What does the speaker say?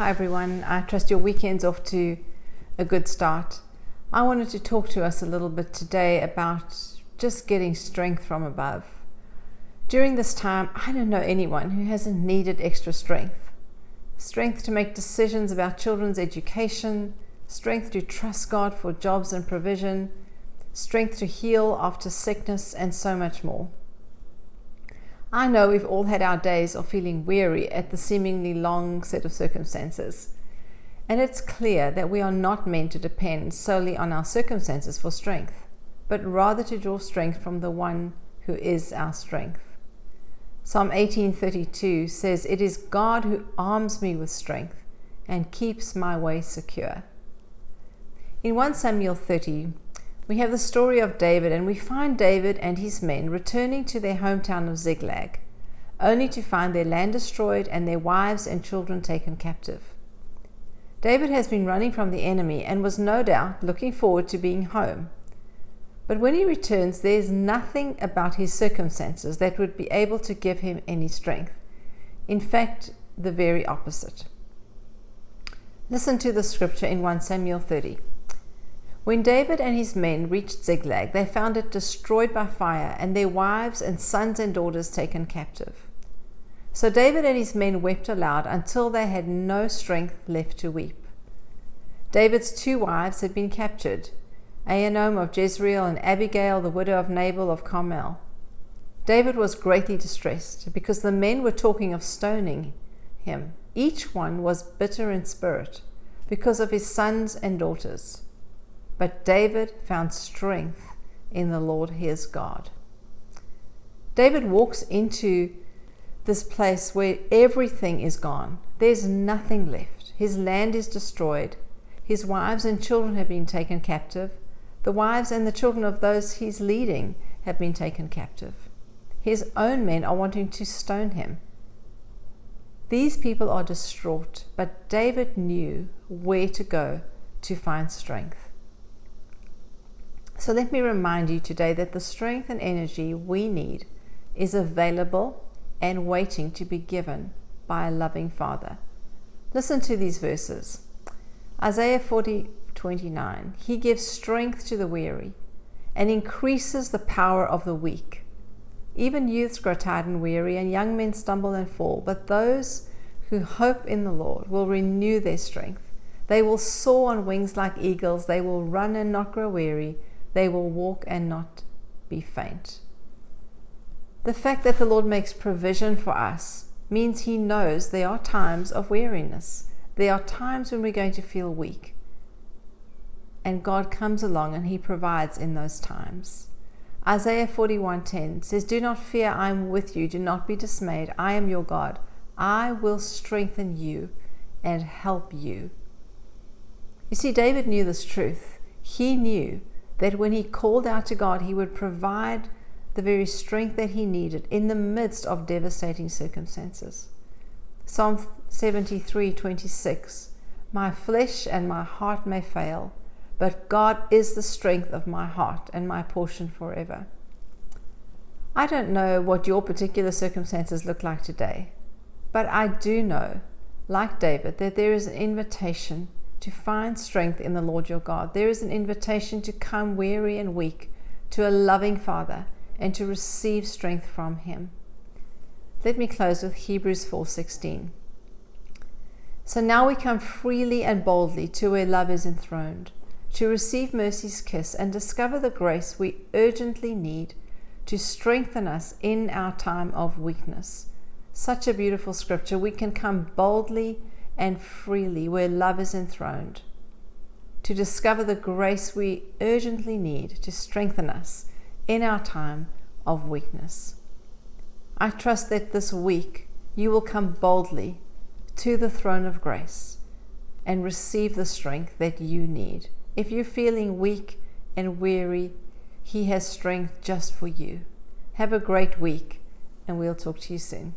Hi everyone, I trust your weekend's off to a good start. I wanted to talk to us a little bit today about just getting strength from above. During this time, I don't know anyone who hasn't needed extra strength. Strength to make decisions about children's education, strength to trust God for jobs and provision, strength to heal after sickness, and so much more. I know we've all had our days of feeling weary at the seemingly long set of circumstances. And it's clear that we are not meant to depend solely on our circumstances for strength, but rather to draw strength from the one who is our strength. Psalm 18:32 says, "It is God who arms me with strength and keeps my way secure." In 1 Samuel 30, we have the story of David, and we find David and his men returning to their hometown of Ziklag, only to find their land destroyed and their wives and children taken captive. David has been running from the enemy and was no doubt looking forward to being home. But when he returns, there's nothing about his circumstances that would be able to give him any strength. In fact, the very opposite. Listen to the scripture in 1 Samuel 30. When David and his men reached Ziklag, they found it destroyed by fire and their wives and sons and daughters taken captive. So David and his men wept aloud until they had no strength left to weep. David's two wives had been captured, Ahinoam of Jezreel and Abigail, the widow of Nabal of Carmel. David was greatly distressed because the men were talking of stoning him. Each one was bitter in spirit because of his sons and daughters. But David found strength in the Lord his God. David walks into this place where everything is gone. There's nothing left. His land is destroyed. His wives and children have been taken captive. The wives and the children of those he's leading have been taken captive. His own men are wanting to stone him. These people are distraught, but David knew where to go to find strength. So let me remind you today that the strength and energy we need is available and waiting to be given by a loving Father. Listen to these verses. Isaiah 40:29. He gives strength to the weary and increases the power of the weak. Even youths grow tired and weary, and young men stumble and fall. But those who hope in the Lord will renew their strength. They will soar on wings like eagles. They will run and not grow weary. They will walk and not be faint. The fact that the Lord makes provision for us means He knows there are times of weariness. There are times when we're going to feel weak. And God comes along and He provides in those times. Isaiah 41:10 says, "Do not fear, I am with you. Do not be dismayed. I am your God. I will strengthen you and help you." You see, David knew this truth. He knew that when he called out to God, He would provide the very strength that he needed in the midst of devastating circumstances. Psalm 73:26, "My flesh and my heart may fail, but God is the strength of my heart and my portion forever." I don't know what your particular circumstances look like today, but I do know, like David, that there is an invitation to find strength in the Lord your God. There is an invitation to come weary and weak to a loving Father and to receive strength from Him. Let me close with Hebrews 4:16. "So now we come freely and boldly to where love is enthroned, to receive mercy's kiss and discover the grace we urgently need to strengthen us in our time of weakness." Such a beautiful scripture. We can come boldly and freely where love is enthroned, to discover the grace we urgently need to strengthen us in our time of weakness. I trust that this week you will come boldly to the throne of grace and receive the strength that you need. If you're feeling weak and weary, He has strength just for you. Have a great week, and we'll talk to you soon.